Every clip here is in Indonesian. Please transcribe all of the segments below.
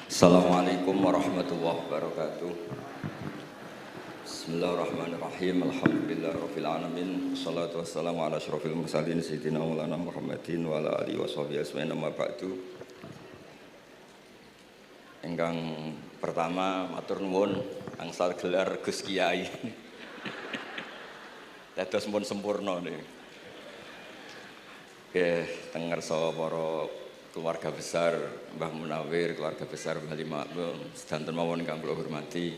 Assalamualaikum warahmatullahi wabarakatuh. Bismillahirrahmanirrahim. Alhamdulillahirabbil alamin. Wassalatu wassalamu ala asyrofil mursalin sayyidina Maulana Muhammadin wa ala alihi washabihi ajmain amma ba'du. Ingkang pertama matur nuwun angsal gelar Gus Kiai. Dados pun sempurna niki. Nggih, teng ngarsa para keluarga besar Mbah Munawir, keluarga besar Mbah Limakmum, sedanten mawon ingkang kula hormati.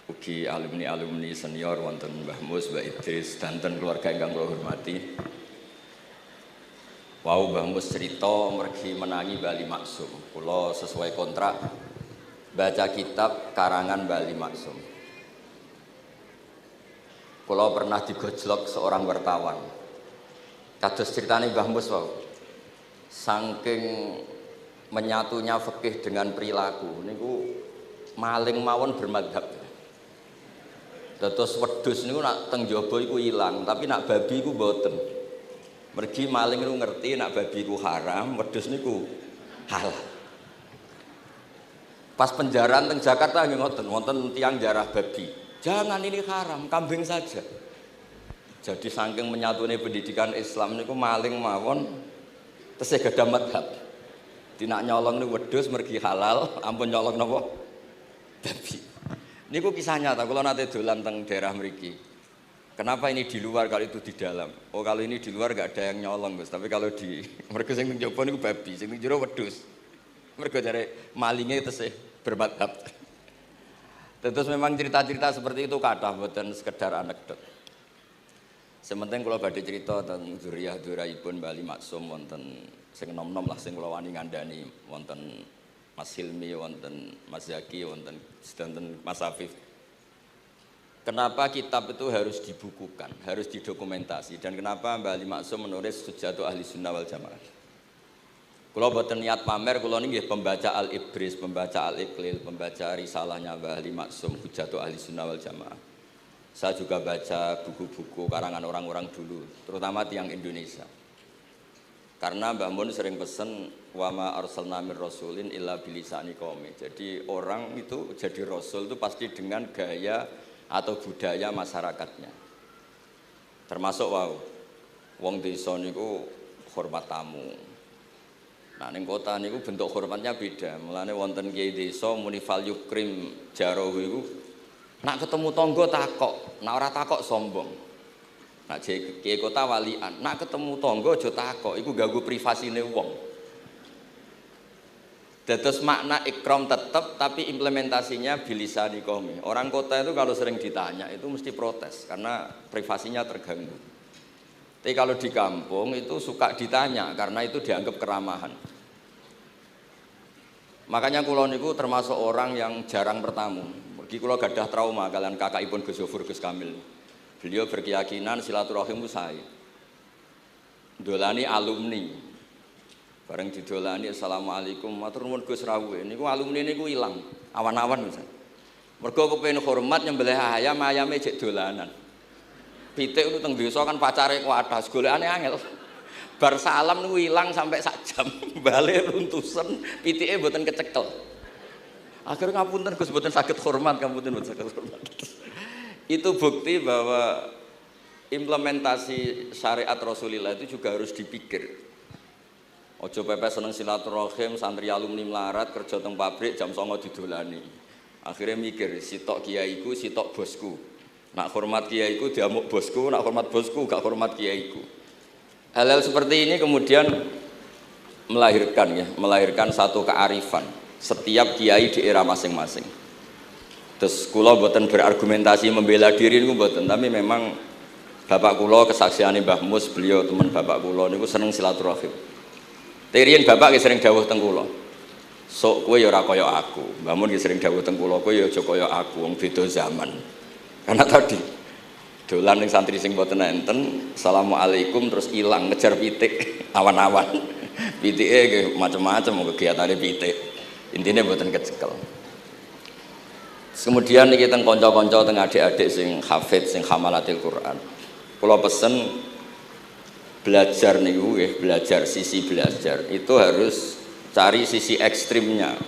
Ugi alumni-alumni senior wonten Mbah Mus, Mbah Idris, sedanten keluarga ingkang kula hormati. Wau Mbah Mus cerita mergi menangi Mbah Limaksum. Kula sesuai kontrak baca kitab karangan Mbah Limaksum. Kula pernah digojlok seorang wartawan. Kados ceritane Mbah Mus wau. Saking menyatunya fikih dengan perilaku niku maling mawon bermadhab. Dados wedhus niku nak teng jaba iku ilang, tapi nak babi iku mboten. Mergi maling niku ngerti nak babi iku haram, wedhus niku halal. Pas penjaraan teng Jakarta nggih ngoten, wonten tiyang jarah babi. Jangan ini haram, kambing saja. Jadi saking menyatune pendidikan Islam niku maling mawon tesih gadah madhab. Dinak nyolong niku wedhus mergi halal, ampun nyolong napa? Babi. Niku kisah nyata, kula nate dolan teng daerah mriki. Kenapa ini di luar kalau itu di dalam? Oh, kalau ini di luar enggak ada yang nyolong, Gus. Tapi kalau di mergo sing teng jaba niku babi, sing teng jero wedhus. Mergo jare malinge tesih bermadhab. Terus memang cerita-cerita seperti itu kathah mboten sekedar anekdot. Sementing kula badhe crita tentang dzurriyyah-dzurriyyahipun Mbah Limaksum wonten sing nom-nom lah sing kula wani ngandhani wonten Mas Hilmi, wonten Mas Zaki, wonten sedanten Mas Afif. Kenapa kitab itu harus dibukukan, harus didokumentasi, dan kenapa Mbah Limaksum menulis Hujjatu Ahli Sunnah wal Jamaah? Kula boten niat pamer, kula niki nggih pembaca Al-Ibris, pembaca Al-Iqlil, pembaca risalahnya Mbah Limaksum Hujjatu Ahli Sunnah wal Jamaah. Saya juga baca buku-buku karangan orang-orang dulu, terutama tiang Indonesia. Karena Mbah Mun sering pesen wa ma arsalna mir rasulin illa bilisani qaumi. Jadi orang itu jadi rasul itu pasti dengan gaya atau budaya masyarakatnya. Termasuk wong desa niku hormat tamu. Nah ning kota niku bentuk hormatnya beda. Mulane wonten kiai desa muni fal yukrim jarahu iku nak ketemu tangga takok, nak ora takok sombong. Nak kiai kota walian, nak ketemu tangga aja takok, iku ganggu privasine wong. Dados makna ikram tetep tapi implementasinya bilisani qaumi. Orang kota itu kalau sering ditanya itu mesti protes karena privasinya terganggu. Tapi kalau di kampung itu suka ditanya karena itu dianggap keramahan. Makanya kula niku termasuk orang yang jarang bertamu. Mergi kula gadah trauma kalian kakakipun Gus Zofur Gus Kamil. Beliau berkeyakinan silaturahim itu sae. Dolani alumni. Bareng didolani assalamualaikum matur nuwun Gus rawuh. Niku alumni niku ilang, awan-awan Mas. Mergo kepengin hormat nyembelih ayam, ayame jek dolanan. Pitik itu teng desa kan pacare kuwathah, golekane angel. Bar salam niku ilang sampai sak jam. Bali runtusen, pitike mboten kecekel. Akhirnya ngapunten Gus mboten saged hormat, ngapunten mboten saged hormat. Itu bukti bahwa implementasi syariat Rasulullah itu juga harus dipikir. Ojo pepe seneng silaturahim, santri alumni melarat kerja teng pabrik jam 09.00 didolani. Akhirnya mikir, sitok kiaiku, sitok bosku. Nak hormat kiaiku diamuk bosku, nak hormat bosku gak hormat kiaiku. Hal-hal seperti ini kemudian melahirkan satu kearifan setiap kiai di era masing-masing. Terus kula mboten berargumentasi membela diri niku mboten, tapi memang bapak kula kesaksiane Mbah Mus, beliau teman bapak kula niku seneng silaturahim. Terian bapak nggih sering dawuh teng kula. Sok kowe ya ora kaya aku. Mbah Mun nggih sering dawuh teng kula, kowe ya aja kaya aku, wong beda zaman. Karena tadi dolan ning santri sing mboten enten, assalamualaikum terus ilang ngejar pitik awan-awan. Pitike nggih macam-macam kegiatane pitik. Intine mboten kecekel. Kemudian niki teng kanca-kanca teng adik-adik sing hafidz sing hamalatil Quran. Kula pesen belajar niku nggih, belajar sisi belajar itu harus cari sisi ekstrimnya.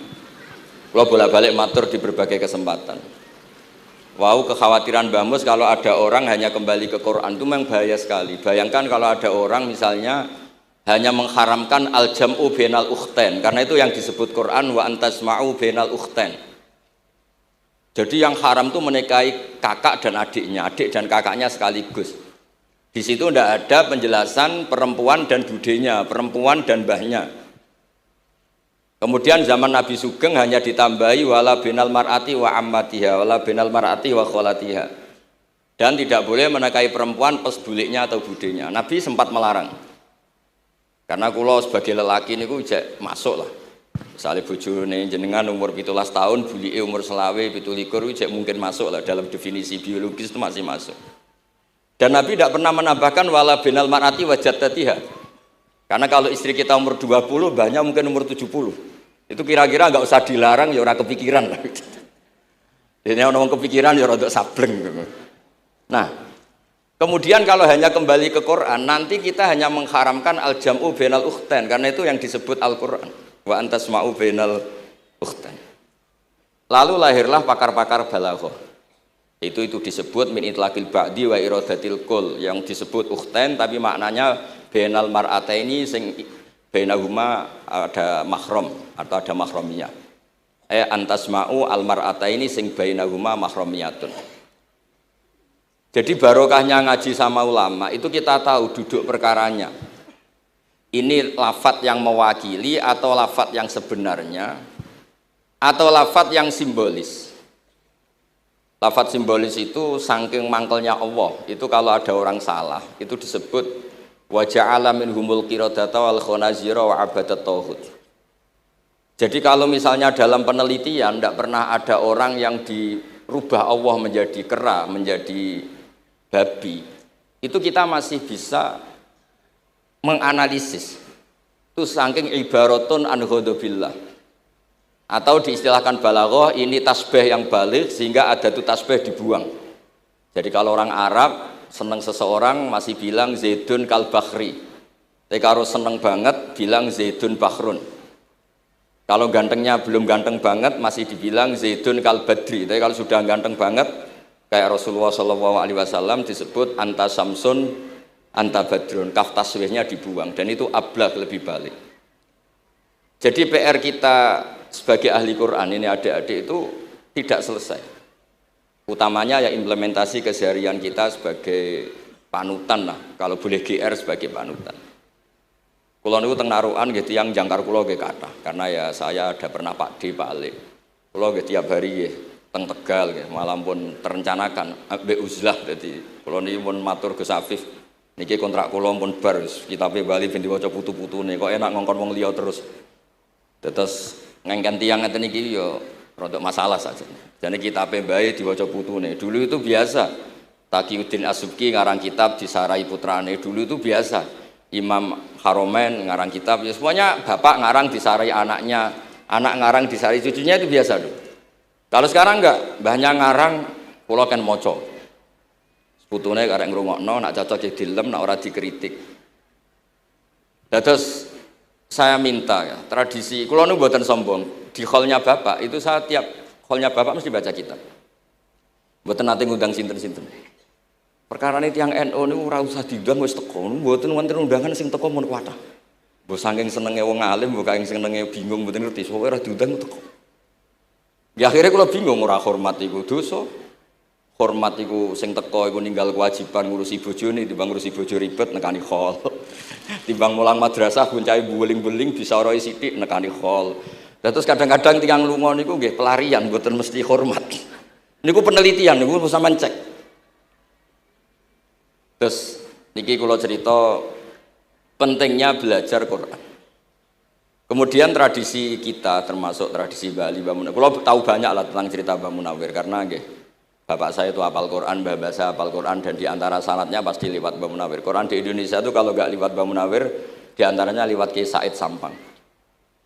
Kalau bolak-balik matur di berbagai kesempatan. Wow, kekhawatiran Mbah Mus kalau ada orang hanya kembali ke Quran itu memang bahaya sekali. Bayangkan kalau ada orang misalnya hanya mengharamkan al-jam'u bainal ukhtain, karena itu yang disebut Quran wa antasma'u bainal ukhtain. Jadi yang haram itu menikahi kakak dan adiknya, adik dan kakaknya sekaligus. Di situ tidak ada penjelasan perempuan dan budenya, perempuan dan mbahnya. Kemudian zaman Nabi Sugeng hanya ditambahi wala binal mar'ati wa ammatiha, wala binal mar'ati wa kholatiha. Dan tidak boleh menikahi perempuan plus buliknya atau budenya. Nabi sempat melarang. Karena kula sebagai lelaki niku jek masuk lah. Misalnya bojone jenengan umur 17 tahun, bulike umur selawe 17 jek mungkin masuk lah dalam definisi biologis itu masih masuk. Dan Nabi tidak pernah menambahkan wala binal mar'ati wa jaddatiha. Karena kalau istri kita umur 20, mbahnya mungkin umur 70. Itu kira-kira nggak usah dilarang ya orang kepikiran. Jadi orang kepikiran ya rodok sableng. Nah, kemudian kalau hanya kembali ke Quran, nanti kita hanya mengharamkan al-jam'u bainal ukhtain, karena itu yang disebut Al-Quran. Wa antasma'u bainal ukhtain. Lalu lahirlah pakar-pakar balaghah. Itu disebut min itlaqil ba'di wa iradatil kul, yang disebut ukhtain tapi maknanya bainal mar'ataini sing bainahuma ada mahram atau ada mahramiyah. Antasma'u al mar'ataini sing bainahuma mahramiyatun. Jadi barokahnya ngaji sama ulama itu kita tahu duduk perkaranya. Ini lafadz yang mewakili atau lafadz yang sebenarnya atau lafadz yang simbolis. Lafadz simbolis itu saking mangkelnya Allah. Itu kalau ada orang salah itu disebut wa ja'ala minhumul qiradata wal khanazira wa abadat tauhid. Jadi kalau misalnya dalam penelitian tidak pernah ada orang yang dirubah Allah menjadi kera, menjadi babi, itu kita masih bisa menganalisis. Itu saking ibaratun an ghadabillah. Atau diistilahkan balaghah, ini tasbih yang balik sehingga ada itu tasbih dibuang. Jadi kalau orang Arab senang seseorang masih bilang Zaidun kal bakhri. Tapi kalau senang banget bilang Zaidun bakhrun. Kalau gantengnya belum ganteng banget masih dibilang Zaidun kal badri. Tapi kalau sudah ganteng banget kayak Rasulullah SAW disebut anta samsun anta badrun. Kaf taswihnya dibuang dan itu ablaq lebih balik. Jadi PR kita sebagai ahli Quran ini adik-adik itu tidak selesai. Utamanya ya implementasi keseharian kita sebagai panutan lah, kalau boleh GR sebagai panutan. Kulo niku teng Narukan nggih tiyang jangkar kulo nggih kathah, karena ya saya ada pernah Pak D Pak Ali. Kulo nggih tiap hari nggih teng Tegal nggih, malam pun terencanakan ambek uzlah dadi kulo niki pun matur Gus Afif. Niki kontrak kulo pun bar kitabe Bali ben diwaca putu-putune kok enak ngongkon wong liya terus. Terus ngengken tiyang ngeten iki yo rodok masalah saja. Jadi kitabe bae diwaca putune. Dulu itu biasa. Taqiyuddin As-Subki ngarang kitab disarai putrane. Dulu itu biasa. Imam Haromen ngarang kitab. Ya semuanya bapak ngarang disarai anaknya, anak ngarang disarai cucunya itu biasa dulu. Kalau sekarang enggak, mbahnya ngarang kula kan maca. Putune karek ngrungokno, nak cocok dilem, nak ora dikritik. Terus saya minta ya, tradisi kula nu mboten sombong. Di hallnya bapak itu saya tiap hallnya bapak mesti baca kitab. Mboten nate ngundang sinten-sinten. Perkara ini tiang NU niku ora usah diundang wis teko. Mboten wonten undangan sing teko mun kuatah. Mbok saking senenge wong alim, mbok saking senenge bingung mboten ngerti sowe ora diundang teko. Ya akhirnya kula bingung ora hormat iku dosa. Hormat iku sing teko iku ninggal kewajiban ngurusi bojone timbang ngurusi bojo ribet nekani hall. Timbang mulang madrasah buncai buling-buling bisa roi sithik nekani hall. Terus kadang-kadang tiang lunga niku nggih pelarian mboten mesti hormat. Niku penelitian niku sampean cek. Terus niki kula cerita pentingnya belajar Quran. Kemudian tradisi kita termasuk tradisi Bali Mbah Munawir. Kula tahu banyak lah tentang cerita Mbah Munawir karena nggih bapak saya itu hafal Quran, mbah saya hafal Quran dan diantara sanadnya pasti lewat Mbah Munawir. Quran di Indonesia itu kalau nggak lewat Mbah Munawir diantaranya lewat Kiai Said Sampang.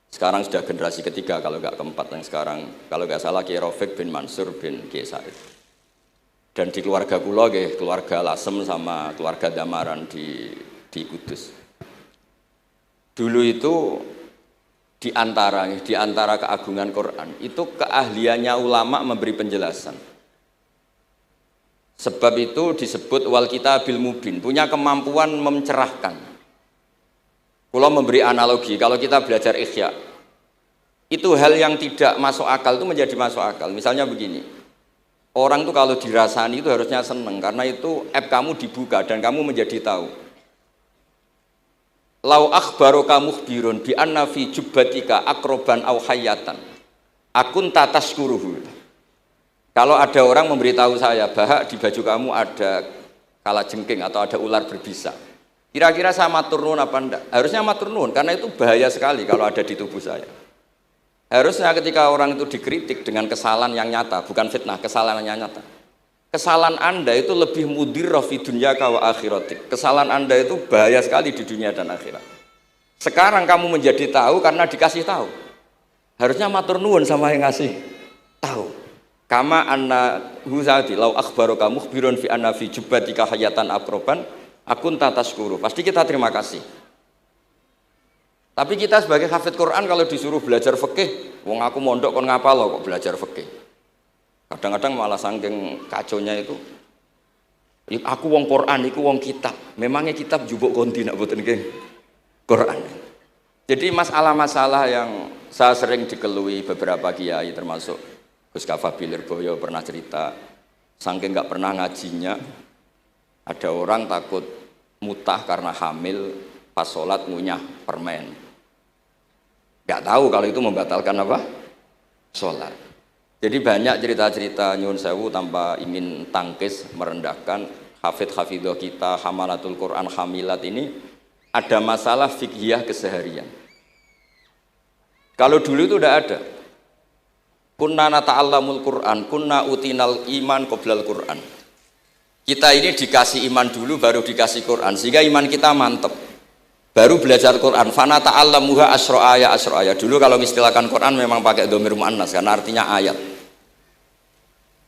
Sekarang sudah generasi ketiga kalau nggak keempat yang sekarang kalau nggak salah Kiai Rafiq bin Mansur bin Kiai Said. Dan di keluarga kula nggih keluarga Lasem sama keluarga Damaran di Kudus. Dulu itu di antara keagungan Quran itu keahliannya ulama memberi penjelasan. Sebab itu disebut wal kitabil mubin, punya kemampuan mencerahkan. Kalau memberi analogi, kalau kita belajar Ihya, itu hal yang tidak masuk akal itu menjadi masuk akal. Misalnya begini, orang itu kalau dirasani itu harusnya seneng karena itu app kamu dibuka dan kamu menjadi tahu. Lau akhbaroka mukhbirun bi anna fi jubbatika akroban aw hayatan akun tataskuruhu. Kalau ada orang memberitahu saya bahwa di baju kamu ada kalajengking atau ada ular berbisa, kira-kira saya matur nuwun apa enggak? Harusnya matur nuwun karena itu bahaya sekali kalau ada di tubuh saya. Harusnya ketika orang itu dikritik dengan kesalahan yang nyata, bukan fitnah, kesalahan yang nyata. Kesalahan Anda itu lebih mudirrah fi dunyaka wa akhiratik. Kesalahan Anda itu bahaya sekali di dunia dan akhirat. Sekarang kamu menjadi tahu karena dikasih tahu. Harusnya matur nuwun sama yang ngasih tahu. Kama anna huzati lau akhbaroka mukhbirun fi anna fi jubbatika hayatan aproban akun tataskuru. Pasti kita terima kasih. Tapi kita sebagai hafid Quran kalau disuruh belajar fikih, wong aku mondok kon ngapal kok belajar fikih. Kadang-kadang malah saking kaconya itu, aku wong Quran, iku wong kitab. Memangnya kitab jubuk kondi nak boten nggih Quran. Jadi masalah-masalah yang saya sering dikelui beberapa kiai termasuk Gus Kafabil Lirboyo pernah cerita, saking nggak pernah ngajinya, ada orang takut mutah karena hamil pas sholat ngunyah permen. Nggak tahu kalau itu membatalkan apa? Sholat. Jadi banyak cerita-cerita nyun sewu tanpa ingin tangkis merendahkan hafidh-hafidhah kita, hamalatul Quran, hamilat ini ada masalah fiqhiyah keseharian. Kalau dulu itu udah ada. Kunna nata'allamul Quran, kunna utinal iman qoblal Quran. Kita ini dikasih iman dulu baru dikasih Quran sehingga iman kita mantep. Baru belajar Quran, fana ta'allamuha asra ayat. Dulu kalau mengistilahkan Quran memang pakai dhamir muannas karena artinya ayat.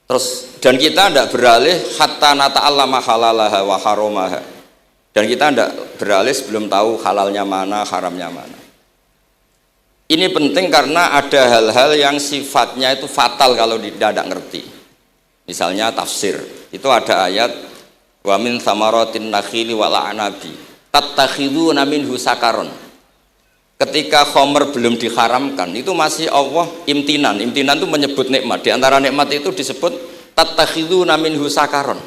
Terus dan kita tidak beralih hatta nata'allama halalaha wa haramaha. Dan kita tidak beralih sebelum tahu halalnya mana, haramnya mana. Ini penting karena ada hal-hal yang sifatnya itu fatal kalau tidak ngerti. Misalnya tafsir. Itu ada ayat wa min thamaratin nakhili wal a'nabi tattakhiduna minhu sakaron. Ketika khomer belum diharamkan itu masih Allah imtinan itu menyebut nikmat. Di antara nikmat itu disebut tattakhiduna minhu sakaron.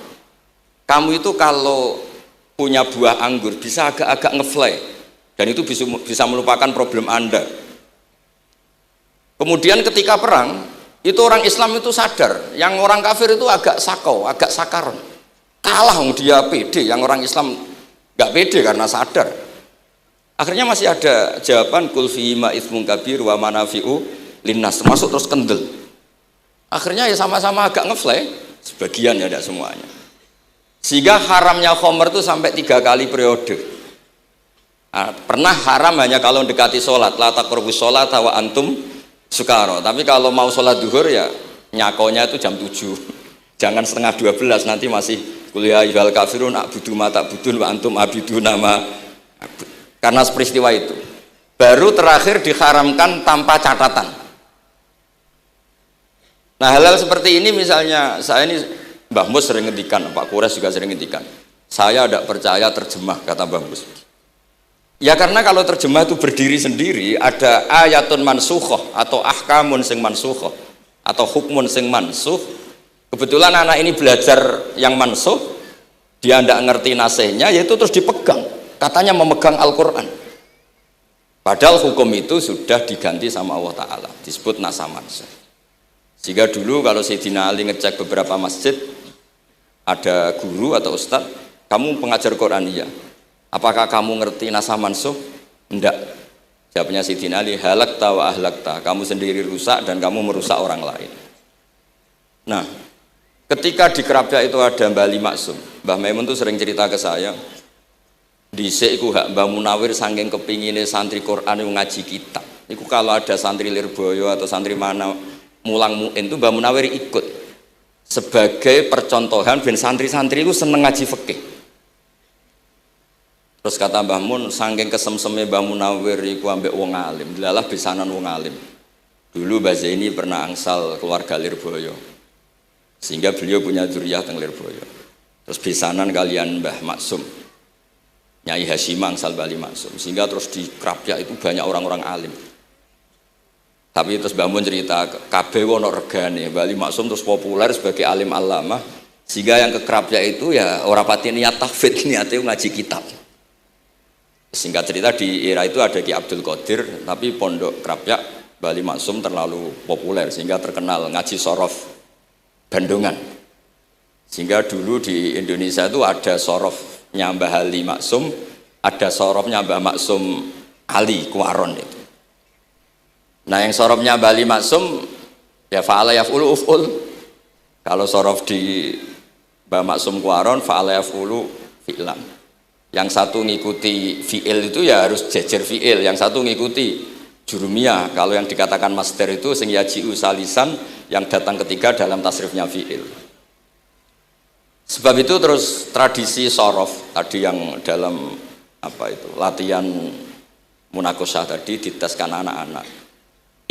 Kamu itu kalau punya buah anggur bisa agak-agak ngefly dan itu bisa melupakan problem Anda. Kemudian ketika perang itu orang Islam itu sadar, yang orang kafir itu agak sakau, agak sakaron. Kalah dia pede, yang orang Islam gak pede karena sadar. Akhirnya masih ada jawaban kul fi ma itsmun kabir wa manafi'u linnas, termasuk terus kendel. Akhirnya ya sama-sama agak ngefly, sebagian ya tidak semuanya. Sehingga haramnya khomer itu sampai 3 kali periode. Pernah haram hanya kalau dekati sholat, la taqrabus sholat wa antum sukaro. Tapi kalau mau sholat duhur ya nyakonya itu jam 7. Jangan setengah 12 nanti masih kuliah yuhal kafirun a'budu ma ta'budun wa antum abidu nama. Karena peristiwa itu baru terakhir diharamkan tanpa catatan. Nah hal-hal seperti ini misalnya saya ini Mbah Mus sering ngendikan, Pak Kures juga sering ngendikan, saya tidak percaya terjemah, kata Mbah Mus. Ya karena kalau terjemah itu berdiri sendiri, ada ayatun mansukhoh atau ahkamun sing mansukhoh atau hukmun sing mansuh. Kebetulan anak ini belajar yang mansuh, dia tidak ngerti nasihnya, yaitu terus dipegang, katanya memegang Al-Quran. Padahal hukum itu sudah diganti sama Allah Ta'ala, disebut nasah mansuh. Sehingga dulu kalau Sayyidina Ali ngecek beberapa masjid, ada guru atau ustadz, kamu pengajar Quran iya, apakah kamu ngerti nasah mansuh? Enggak. Jawabnya Sayyidina Ali, halakta wa ahlakta, kamu sendiri rusak dan kamu merusak orang lain. Nah, ketika di Kerapia itu ada Mbah Ali Maksum, Mbah Maimun tuh sering cerita ke saya, dhisik iku hak Mbah Munawir saking kepingine santri Quran yang ngaji kitab. Iku kalau ada santri Lirboyo atau santri mana mulang muin itu Mbah Munawir ikut sebagai percontohan ben santri-santri itu seneng ngaji fikih. Terus kata Mbah Mun, saking kesemseme Mbah Munawir iku ambek wong alim, delalah besanan wong alim. Dulu Mbah Zaini pernah angsal keluarga Lirboyo, sehingga beliau punya dzurriyyah teng Lirboyo. Terus besanan kalian Mbah Maksum, Nyai Hasyim angsal Bali Maksum, sehingga terus di Krapyak itu banyak orang-orang alim. Tapi terus Mbah Mun cerita, kabeh ono regane, Bali Maksum terus populer sebagai alim alama, sehingga yang ke Krapyak itu ya ora pati niat tahfidz, niate ngaji kitab. Singkat cerita di era itu ada Ki Abdul Qadir, tapi pondok Krapyak Bali Maksum terlalu populer sehingga terkenal ngaji sorof Bandungan. Sehingga dulu di Indonesia itu ada sorofnya Mbah Ali Maksum, ada sorofnya Mbah Maksum Ali Kuaron itu. Nah yang sorofnya Mbah Ali Maksum ya fa'ala yaf'ulu uf'ul. Kalau sorof di Mbah Maksum Kuaron fa'ala yaf'ulu fi'lan. Yang satu ngikuti fi'il itu ya harus jejer fi'il, yang satu ngikuti jurumiyah. Kalau yang dikatakan masdar itu sing yaji'u salisan, yang datang ketiga dalam tasrifnya fi'il. Sebab itu terus tradisi sorof tadi yang dalam apa itu latihan munakosah tadi diteskan anak-anak.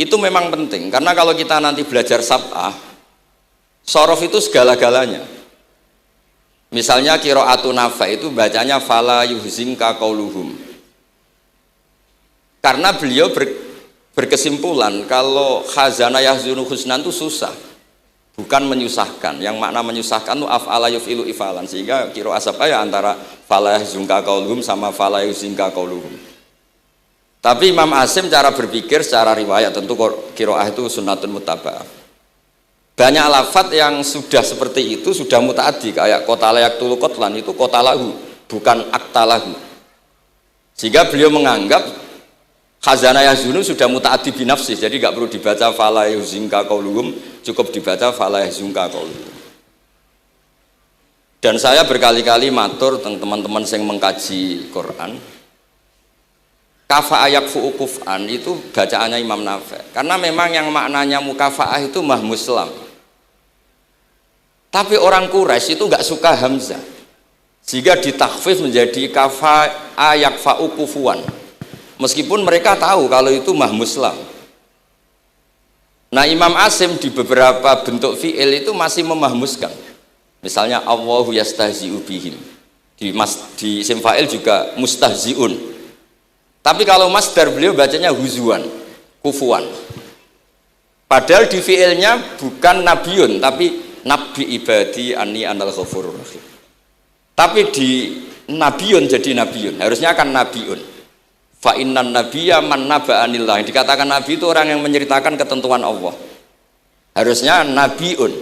Itu memang penting karena kalau kita nanti belajar sab'ah, sorof itu segala-galanya. Misalnya qiraatun Nafi' itu bacanya fala yuhzinka qauluhum. Karena beliau berkesimpulan kalau khazana yahzunu husnan itu susah, bukan menyusahkan. Yang makna menyusahkan itu af'ala yuf'ilu ifalan, sehingga qiraat apa ya antara fala yuhzinka qauluhum sama fala yuhzinka qauluhum. Tapi Imam Asim cara berpikir secara riwayat tentu qiraat itu sunnatun muttaba'ah. Banyak lafadz yang sudah seperti itu sudah mutaaddi, kayak kota layak tulu kotlan itu kota lahu, bukan akta lahu. Sehingga beliau menganggap khazana yahzunu sudah mutaaddi binafsih, jadi nggak perlu dibaca fala yuhzinka qauluhum, cukup dibaca fala yahzunka qauluhum. Dan saya berkali-kali matur teman-teman yang mengkaji Quran, kafa'ah yakfu'u kuf'an itu bacaannya Imam Nafi', karena memang yang maknanya mukafa'ah itu mahmuslam. Tapi orang Quraisy itu nggak suka hamzah, sehingga ditakhfif menjadi kafa'ah yakfa'u kufuan, meskipun mereka tahu kalau itu mahmuslam. Nah Imam Asim di beberapa bentuk fi'il itu masih memahmuskan, misalnya Allahu yastahzi'u bihim, di isim fa'il juga mustahzi'un. Tapi kalau masdar beliau bacanya huzuan, kufuan. Padahal di fi'ilnya bukan nabiun, tapi nabi ibadi anni anal ghafurur rahim. Tapi di nabiun jadi nabiun, harusnya kan nabiun. Fa innan nabiyya man naba'anillah. Dikatakan nabi itu orang yang menceritakan ketentuan Allah. Harusnya nabiun.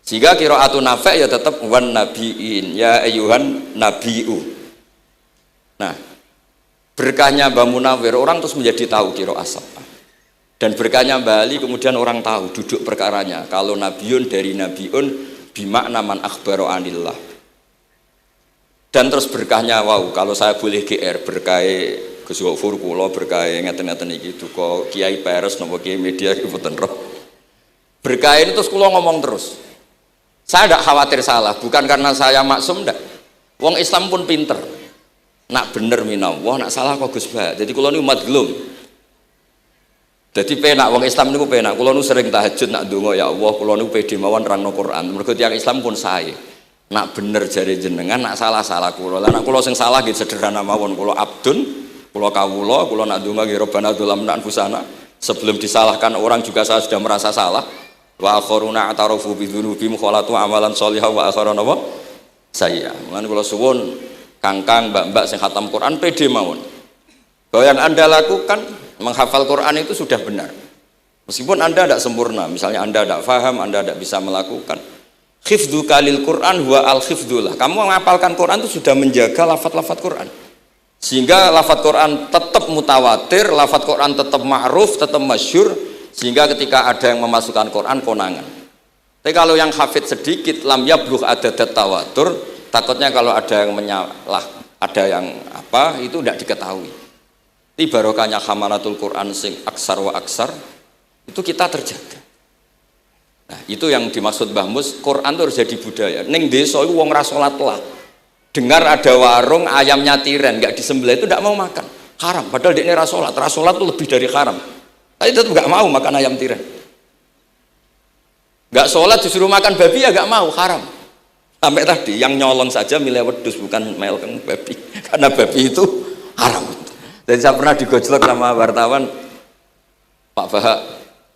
Jika qiraatun Nafi' ya tetap wan nabiin, ya ayyuhan nabiu. Nah, berkahnya Mbah Munawir orang terus menjadi tahu qiraat sab'ah. Dan berkahnya Mbah Ali kemudian orang tahu duduk perkaranya. Kalau nabiun dari nabiun bimakna man akhbaro anillah. Dan terus berkahnya wow, kalau saya boleh GR berkah Gus Ghaffur kula berkah ngeten-ngeten iki duka Kiai Peres napa Kiai media iki mboten roh. Berkah ini terus kula ngomong terus. Saya tidak khawatir salah, bukan karena saya maksum ndak. Wong Islam pun pinter. Nak bener minallah, nak salah kok Gus Bah. Jadi kula niku madlum. Jadi penak wong Islam niku penak. Kula nu sering tahajud nak ndonga ya Allah, kula niku pede mawon nerangno Quran. Mergo tiyang Islam pun sae. Nak bener jare jenengan, nak salah kula. Lah nak kula sing salah nggih sederhana mawon. Kula abdun, kula kawula, kula nak ndonga nggih Rabbana dzalamna anfusana. Sebelum disalahkan orang juga saya sudah merasa salah. Wa akharuna atarafu bi dzunubihim khalatu amalan shalihah wa akharuna wa sayya. Mulane kula suwun kangkang mbak-mbak sing khatam Quran pede mawon. Bahwa yang Anda lakukan menghafal Quran itu sudah benar. Meskipun Anda tidak sempurna, misalnya Anda tidak faham, Anda tidak bisa melakukan. Khifdhu kalil Quran huwa al-khifdullah. Kamu menghafalkan Quran itu sudah menjaga lafaz-lafaz Quran. Sehingga lafaz Quran tetap mutawatir, lafaz Quran tetap ma'ruf, tetap masyhur, sehingga ketika ada yang memasukkan Quran konangan. Tapi kalau yang hafid sedikit, lam yablugh adadat tawatur, takutnya kalau ada yang menyalah, ada yang apa, itu tidak diketahui. Di barokahnya hamalatul Quran sing aksar wa aksar itu kita terjaga. Nah, itu yang dimaksud Mbah Mus, Quran itu harus jadi budaya. Ning desa iku wong ra salat lah. dengar ada warung ayamnya tiren nggak disembelih itu tidak mau makan, haram. Padahal dia ini rasolat itu lebih dari haram. Tapi tetap nggak mau makan ayam tiren. Nggak sholat disuruh makan babi ya nggak mau, haram. Sampai tadi yang nyolong saja milih wedus bukan melkeng babi, karena babi itu haram. Jadi saya pernah digojlok sama wartawan, Pak Bahak,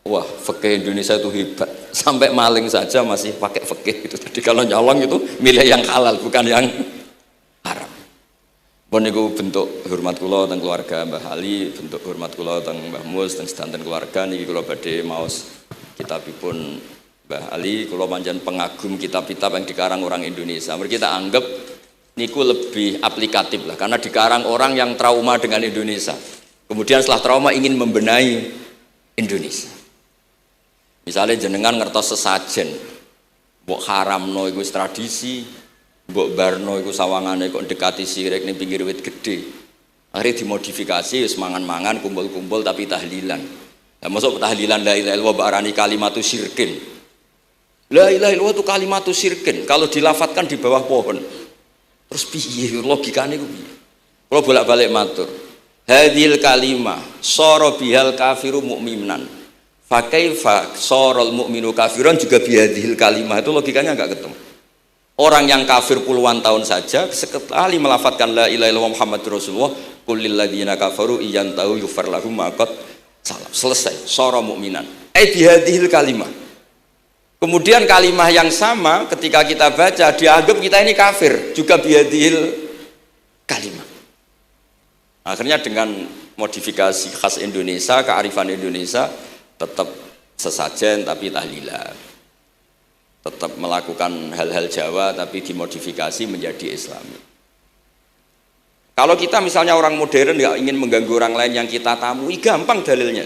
wah fikih Indonesia itu hebat, sampai maling saja masih pakai fikih itu. Jadi kalau nyolong itu milih yang halal bukan yang haram. Pun itu bentuk hormat kula teng keluarga Mbah Ali, bentuk hormat kula teng Mbah Mus teng sedanten keluarga niki kula badhe maos kitabipun Mbah Ali. Kula pancen pengagum kitab-kitab yang dikarang orang Indonesia. Mereka kita anggap niku lebih aplikatif lah, karena dikarang orang yang trauma dengan Indonesia. Kemudian setelah trauma ingin membenahi Indonesia. Misalnya jenengan ngertos sesajen, mbok haramno iku tradisi, mbok barno iku sawangane kok dekati sirik ning pinggir wit gede. Akhirnya dimodifikasi wis mangan-mangan kumpul-kumpul tapi tahlilan. Lah masuk tahlilan la ilaha illallah barani kalimatu syirkin. La ilaha illallah itu kalimatu syirkin kalau dilafatkan di bawah pohon. Terus piye logikane ku piye? Kalau bolak-balik matur. Hadhil kalimah sara bihal kafiru mu'minan. Fa kaifa saral mu'minu kafiran juga bihadhil kalimah, itu logikanya enggak ketemu. Orang yang kafir puluhan tahun saja sekali melafatkan la ilaha illallah Muhammadur Rasulullah, qul lil ladzina kafaru iyantahu yufar lahum ma qad salam. Selesai, sara mu'minan. Bihadhil kalimah. Kemudian kalimah yang sama ketika kita baca dianggap kita ini kafir juga bihadhil kalimah. Akhirnya dengan modifikasi khas Indonesia, kearifan Indonesia, tetap sesajen tapi tahlilan. Tetap melakukan hal-hal Jawa tapi dimodifikasi menjadi Islami. Kalau kita misalnya orang modern nggak ingin mengganggu orang lain yang kita tamui, gampang dalilnya.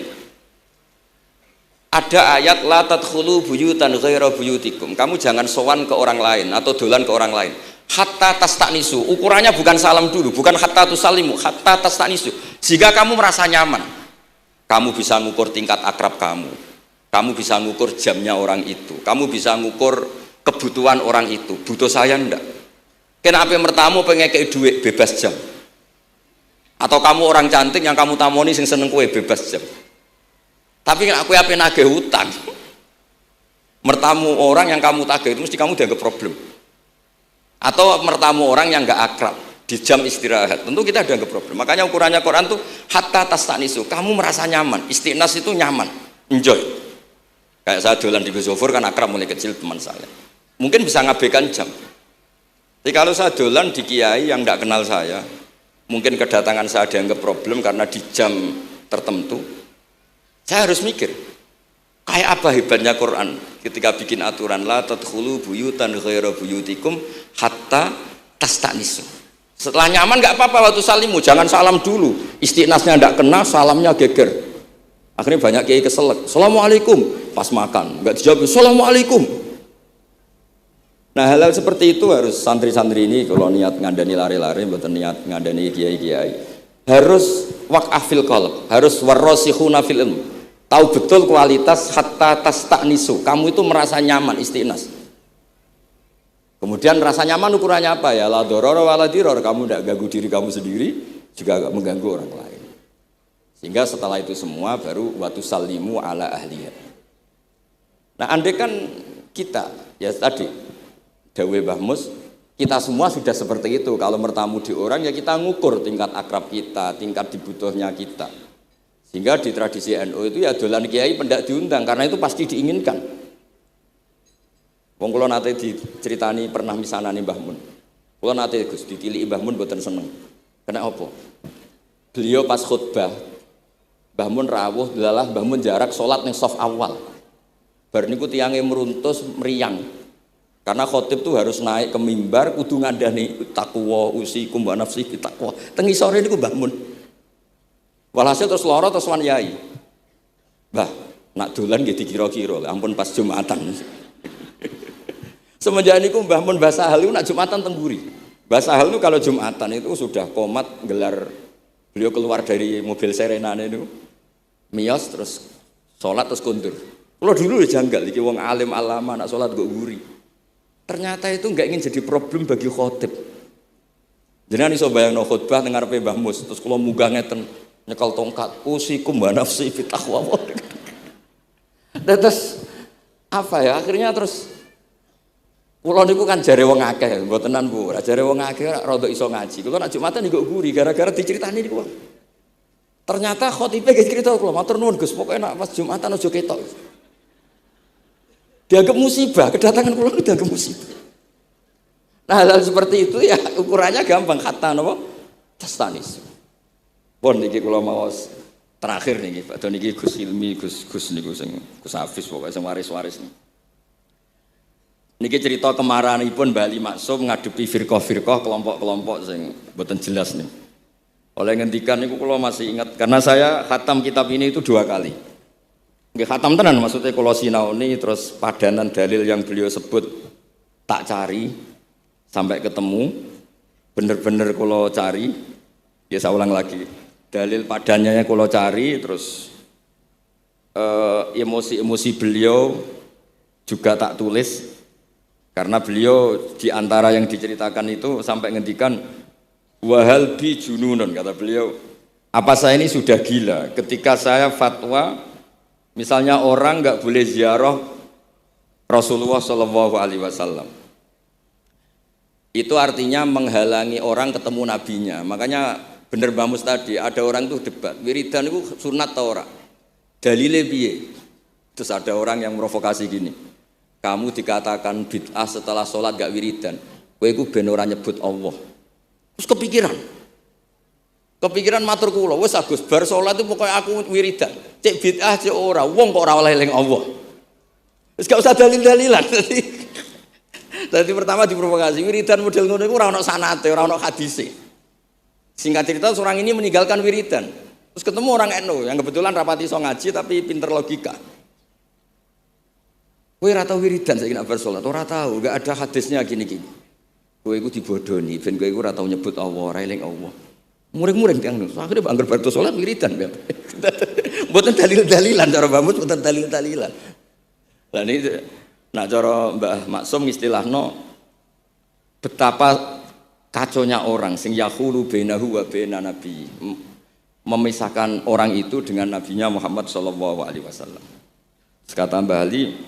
Ada ayat la tadkhulu buyutan ghaira buyutikum. Kamu jangan sowan ke orang lain atau dolan ke orang lain. Hatta tastanisu. Ukurannya bukan salam dulu, bukan hatta tusallimu, hatta tastanisu. Jika kamu merasa nyaman, kamu bisa ngukur tingkat akrab kamu. Kamu bisa ngukur jamnya orang itu. Kamu bisa ngukur kebutuhan orang itu. Butuh saya ndak? Kenapa mertamu pengen kayak duit bebas jam? Atau kamu orang cantik yang kamu tamoni sing seneng kue bebas jam? Tapi aku apa nagih hutang, mertamu orang yang kamu tagih itu mesti kamu dianggap problem. Atau mertamu orang yang nggak akrab di jam istirahat, tentu kita dianggap problem. Makanya ukurannya Quran tuh hatta tastanisu, kamu merasa nyaman. Istiqnas itu nyaman, enjoy. Kayak saya dolan di Gosofur kan akrab mulai kecil teman saya. Mungkin bisa ngabaikan jam. Tapi kalau saya dolan di kiai yang nggak kenal saya, mungkin kedatangan saya dianggap problem karena di jam tertentu. Saya harus mikir, kayak apa hebatnya Quran ketika bikin aturan la tadkhulu buyutan ghaira buyutikum hatta tastanisu. Setelah nyaman nggak apa-apa waktu salimu, jangan salam dulu. Istiqnasnya nggak kena, salamnya geger. Akhirnya banyak kiai keselak. Assalamualaikum pas makan, nggak dijawab. Assalamualaikum. Nah hal-hal seperti itu harus santri-santri ini kalau niat ngandani lari-lari, bukan niat ngandani kiai-kiai, harus waqafil qalb, harus warrasikhuna fil ilm. Tahu betul kualitas hatta tastanisu. Kamu itu merasa nyaman istiqnas. Kemudian rasa nyaman ukurannya apa ya? La dororo wala diror. Kamu tidak ganggu diri kamu sendiri, juga gak mengganggu orang lain. Sehingga setelah itu semua baru watu salimu ala ahliya. Nah andai kan kita, ya tadi Dawe Mbah Mus, kita semua sudah seperti itu. Kalau bertamu di orang ya kita ngukur tingkat akrab kita, tingkat dibutuhnya kita. Sehingga di tradisi NU itu ya dolan kiai pendak diundang karena itu pasti diinginkan. Wong kula nate diceritani pernah misanani Mbah Mun. Kula nate Gus ditiliki Mbah Mun mboten seneng. Kena apa? Beliau pas khutbah Mbah Mun rawuh delalah Mbah Mun jarak salat ning saf awal. Bar niku tiyange meruntus meriang. Karena khotib tuh harus naik ke mimbar kudu ngandani takwa usikum wa nafsi takwa. Teng isore niku Mbah Mun. Walhasil terus loro terus wan yai. Mbah, nak dolan nggih dikira-kira, ampun pas Jumatan. Semenjak niku Mbah Mun Mbah Sahal niku nak Jumatan teng mburi. Mbah Sahal niku kalau Jumatan itu sudah komat gelar, beliau keluar dari mobil serenane niku. Miyos terus salat terus kundur. Kalau dulu ya janggal iki wong alim alama nak salat kok mburi. Ternyata itu enggak ingin jadi problem bagi khotib. Jenengan iso bayangno khutbah teng ngarepe Mbah Mus, terus kula munggah ngeten nyekel tongkat, usikum wa nafsi fi taqwa. Terus apa ya? Akhirnya terus kula niku kan jare wong akeh, mboten tenan Bu. Jare wong akeh rada iso ngaji. Kula nek Jumatan niku guri gara-gara diceritani niku. Ternyata khotibe ge cerita kula, matur nuwun Gus, pokoke nek pas Jumatan aja ketok. Dianggap musibah, kedatangan kula itu dianggap musibah. Nah, hal seperti itu ya ukurannya gampang, kata napa? Tastanis. Pun niki kula maos terakhir niki, Pak niki Gus Ilmi, Gus niku sing Gus Hafiz pokoke sing waris-waris niki. Niki cerita kemarahanipun Mbah Ali Maksum ngadepi firqah-firqah kelompok-kelompok sing mboten jelas nih. Oleh ngendikan niku kula masih ingat karena saya khatam kitab ini itu 2 kali. Nggih khatam tenan maksudnya kula sinaoni terus padanan dalil yang beliau sebut tak cari sampai ketemu, bener-bener kula cari, ya saya ulang lagi, dalil padannya kula cari, terus emosi-emosi beliau juga tak tulis, karena beliau diantara yang diceritakan itu sampai ngendikan, wahal bi jununun, kata beliau, apa saya ini sudah gila, ketika saya fatwa, misalnya orang nggak boleh ziarah Rasulullah SAW. Itu artinya menghalangi orang ketemu nabinya. Makanya bener Mbah Mus tadi, ada orang tuh debat, wiridan itu sunat ta ora? Dalile piye? Terus ada orang yang provokasi gini, kamu dikatakan bid'ah setelah sholat gak wiridan, kowe iku ben ora nyebut Allah. Terus kepikiran matur kula, wis Agus bar sholat itu pokoknya aku wiridan, cek bid'ah cek ora, wong kok ora oleh eling Allah. Wis gak usah dalil-dalilan. Jadi pertama diprovokasi, wiridan model ngono iku ora ono sanate, ora ono hadise. Singkat cerita orang ini meninggalkan wiridan. Terus ketemu orang NU yang kebetulan rapati iso ngaji tapi pinter logika. Kowe ora tau wiridan saiki nek bar salat, ora tau, enggak ada hadisnya gini-gini. Kowe iku dibodoni, ben kowe iku ora tau nyebut Allah, ora eling Allah. Muring-muring tiang niku. Akhire anggar bar salat wiridan. Mboten dalil-dalilan cara Mbah Mus, mboten dalil-dalilan. Lah niki nah cara Mbah Maksum istilahno betapa kaconya orang sing yahulu bainahu wa baina nabi, memisahkan orang itu dengan nabinya Muhammad sallallahu alaihi wasallam. Kata Mbah Ali,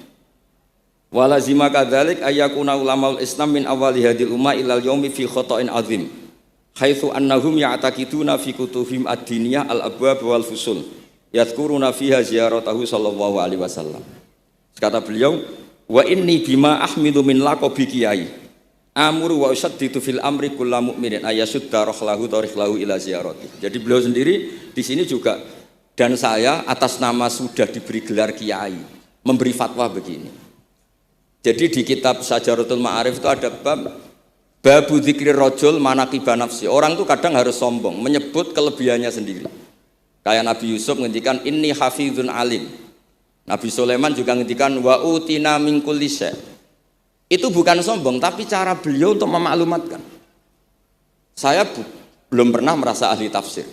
walazima kadzalik ayyakuna ulamaul Islam min awali hadil ummah ilal yaumi fi khata'in azim haitsu annahum ya'taqiduna fi kutubihim ad-diniyah al-abwab wal fusul yadhkuruna fiha ziyaratahu sallallahu alaihi wasallam. Kata beliau, wa inni bima ahmidu min laqabi kiai amuru wa usaddidu fil amri kullu mu'minin ayasudda rahlahu tariklahu ila ziyarati. Jadi beliau sendiri di sini juga, dan saya atas nama sudah diberi gelar kiai memberi fatwa begini. Jadi di kitab Sajaratul Ma'arif itu ada babu dzikri rajul manaqiba nafsi. Orang itu kadang harus sombong menyebut kelebihannya sendiri. Kayak Nabi Yusuf ngendikan inni hafizun alim. Nabi Sulaiman juga ngendikan wa utina min kulli syai'. Itu bukan sombong, tapi cara beliau untuk memaklumatkan. Saya belum pernah merasa ahli tafsir.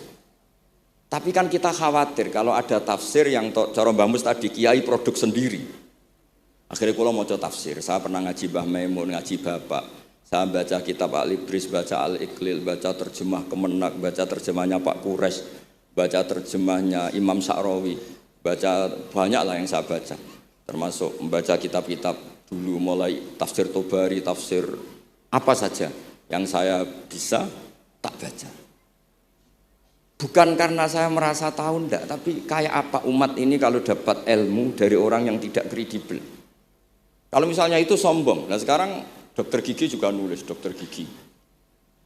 Tapi kan kita khawatir kalau ada tafsir yang cara Mbah Mus tadi kiai produk sendiri. Akhirnya kalau mau coba tafsir, saya pernah ngaji Mbah Maimun, ngaji Bapak. Saya baca kitab Al-Ibris, baca Al-Iqlil, baca terjemah Kemenak, baca terjemahnya Pak Kures, baca terjemahnya Imam Sa'rawi. Baca banyak lah yang saya baca, termasuk membaca kitab-kitab dulu mulai tafsir Tobari, tafsir apa saja yang saya bisa tak baca. Bukan karena saya merasa tahu enggak, tapi kayak apa umat ini kalau dapat ilmu dari orang yang tidak kredibel. Kalau misalnya itu sombong, nah sekarang dokter gigi juga nulis, dokter gigi,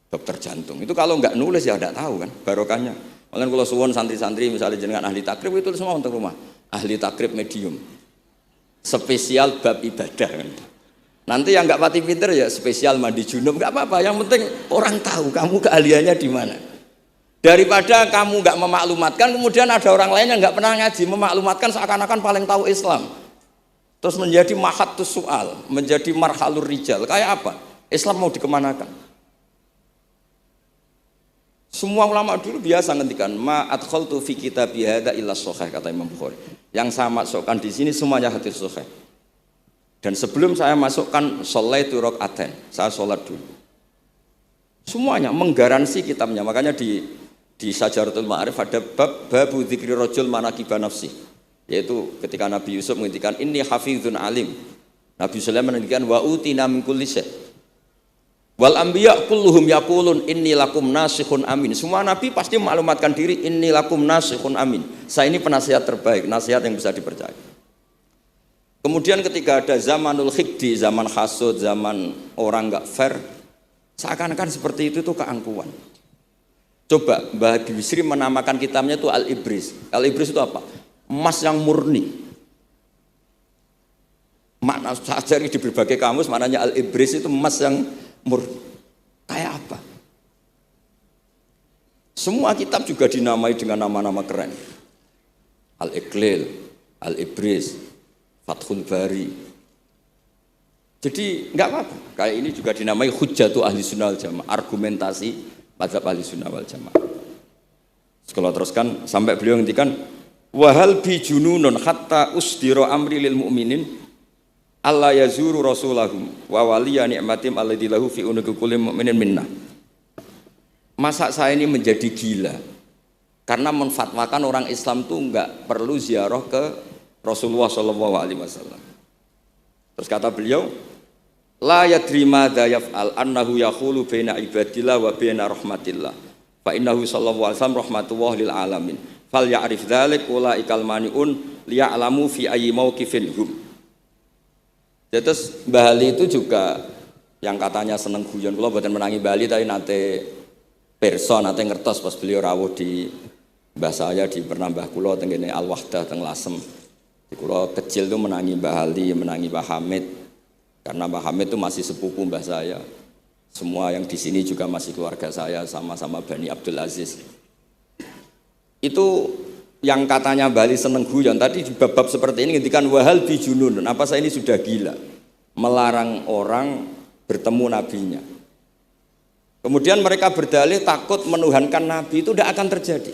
dokter jantung, itu kalau enggak nulis ya enggak tahu kan barokahnya. Makanya kalau suwon santri-santri misalnya jenengan ahli takrib itu semua untuk rumah. Ahli takrib medium. Spesial bab ibadah kan. Nanti yang enggak pati pinter ya spesial mandi junub, enggak apa-apa. Yang penting orang tahu kamu keahliannya di mana. Daripada kamu enggak memaklumatkan, kemudian ada orang lain yang enggak pernah ngaji memaklumatkan seakan-akan paling tahu Islam. Terus menjadi mahatus soal, menjadi marhalur rijal. Kayak apa? Islam mau dikemanakan? Semua ulama dulu biasa ngendikan ma adkhaltu fi kitabi hadza illa shahih, kata Imam Bukhari. Yang saya masukkan di sini semuanya hadis sahih. Dan sebelum saya masukkan sholaitu rakaatain, saya sholat dulu. Semuanya menggaransi kitabnya. Makanya di Syajaratul Ma'arif ada babu dzikri rajul manaqiba nafsi. Yaitu ketika Nabi Yusuf menghentikan inni hafizun alim. Nabi Sulaiman menghentikan wa utina min kulli syai'. Wal anbiya kulluhum yaqulun inni lakum nasikhun amin. Semua nabi pasti maklumatkan diri inni lakum nasikhun amin. Saya ini penasihat terbaik, nasihat yang bisa dipercaya. Kemudian ketika ada zamanul khiddi, zaman hasud, zaman orang enggak fair, seakan-akan seperti itu tuh keangkuhan. Coba Mbah Bisri menamakan kitabnya itu Al-Ibris. Al-Ibris itu apa? Emas yang murni. Makna saya cari di berbagai kamus maknanya Al-Ibris itu emas yang murni. Kayak apa? Semua kitab juga dinamai dengan nama-nama keren. Al-Iqlil, Al-Ibris, Fathul Bari. Jadi enggak apa-apa. Kayak ini juga dinamai Hujjatu Ahli Sunnah wal Jamaah, argumentasi mazhab Ahli Sunnah wal Jamaah. Sekolah teruskan sampai beliau ngendikan wahal bi jununun hatta usdira amri lil mu'minin alla yazuru rasulahum wa waliya ni'matim alladzi lahu fi unuqi kulli mu'minin minna. Masa saya ini menjadi gila karena menfatwakan orang Islam tuh enggak perlu ziarah ke Rasulullah sallallahu alaihi wasallam. Terus kata beliau la yadri madza yaf'al annahu yaqulu baina ibadillah wa baina rahmatillah fa innahu sallallahu alaihi wasallam rahmatullah lil alamin fal ya'rif dzalik ulaikal maniun liya'lamu fi ayyi mauqifin hum. Terus Mbah Ali itu juga yang katanya seneng guyon, kula mboten menangi Mbah Ali tapi nate pirsa nate ngertos pas beliau rawuh di mbah saya di Pernambah kula teng kene Al Wahdah teng Lasem. Di kula kecil tuh menangi Mbah Ali, menangi Mbah Hamid. Karena Mbah Hamid itu masih sepupu mbah saya. Semua yang di sini juga masih keluarga saya, sama-sama Bani Abdul Aziz. Itu yang katanya Bali seneng guyon tadi di bab-bab seperti ini ngendikan wahal bijunun. Apa saya ini sudah gila melarang orang bertemu nabinya. Kemudian mereka berdalih takut menuhankan nabi, itu tidak akan terjadi.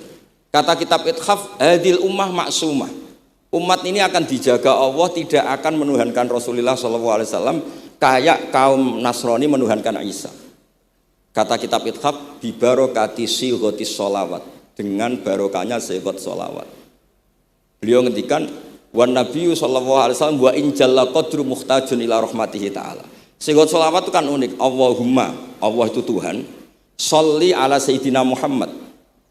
Kata kitab Ithaf, hadil ummah maksumah. Umat ini akan dijaga Allah, tidak akan menuhankan Rasulullah SAW kayak kaum Nasrani menuhankan Isa. Kata kitab Ithaf, bibarokati sighotis sholawat, dengan barokahnya sighat sholawat. Beliau ngendikan, wan nabiyyu sallallahu alaihi wasallam wa in jalla qadru muhtajun ila rahmatihi ta'ala. Sighat sholawat itu kan unik. Allahumma, Allah itu Tuhan, sholli ala sayyidina Muhammad.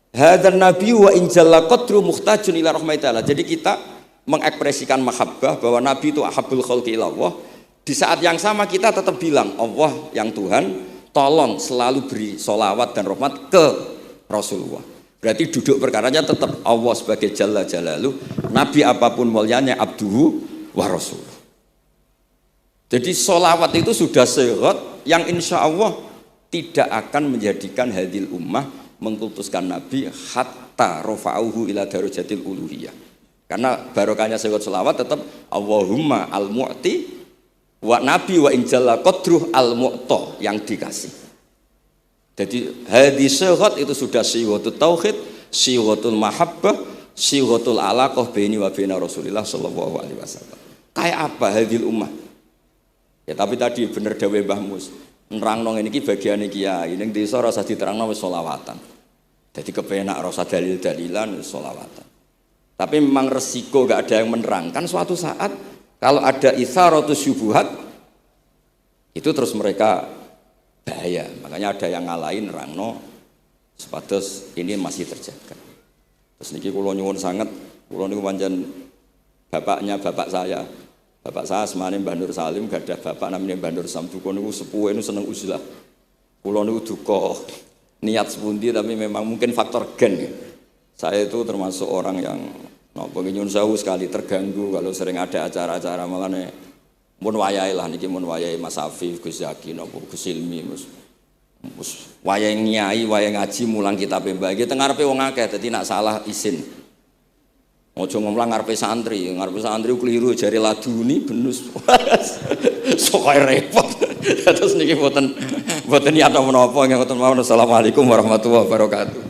Hadzal nabiyyu wa in jalla qadru muhtajun ila rahmatihi ta'ala. Jadi kita mengekspresikan mahabbah bahwa Nabi itu ahabbul khalqi ilallah. Di saat yang sama kita tetap bilang Allah yang Tuhan tolong selalu beri sholawat dan rahmat ke Rasulullah. Berarti duduk perkaranya tetap Allah sebagai Jalla Jalaluh, Nabi apapun mulianya abduhu wa rasuluh. Jadi sholawat itu sudah sehat yang insya Allah tidak akan menjadikan hadil ummah mengkultuskan Nabi hatta rafa'uhu ila darajatil uluhiyah. Karena barokahnya sehingga sholawat tetap Allahumma al-mu'ti wa nabi wa injalla qadruh al-mu'ta yang dikasih. Jadi hadis sehat itu sudah siwatul tauhid, siwatul mahabbah, siwatul alaqah baini wa baina Rasulillah sallallahu alaihi wasallam. Kayak apa hadil ummah? Ya tapi tadi bener dawe Mbah Mus. Nerangno ngene iki bagiane kiai ning desa rasa diterangno wis sholawatan. Jadi kepenak rasa dalil-dalilan wis sholawatan. Tapi memang resiko gak ada yang menerangkan suatu saat kalau ada itsaratus syubuhat itu terus mereka bahaya. Makanya ada yang ngalahin nerangno sepatus ini masih terjaga. Terus niki kula nyuwun sanget, kula niku pancen bapaknya bapak saya. Bapak saya semane Mbah Nur Salim gadah bapak namanya Mbah Nur Samduko niku sepuhe niku seneng uzlah. Kula niku duka niat sepundi tapi memang mungkin faktor gen ya. Saya itu termasuk orang yang nyun sewu sekali terganggu kalau sering ada acara-acara malah nih mun wayahe lah niki mun wayahe Mas Afif, Gus Zaki napa Gus Ilmi mus wayahe nyai, wayahe ngaji mulang kitab mbah iki teng ngarepe wong akeh dadi nak salah izin. Ojo ngomong ngarepe santri keliru jari laduni benus. Sok repot. Terus niki mboten niat menapa ngoten mawon. Assalamualaikum warahmatullahi wabarakatuh.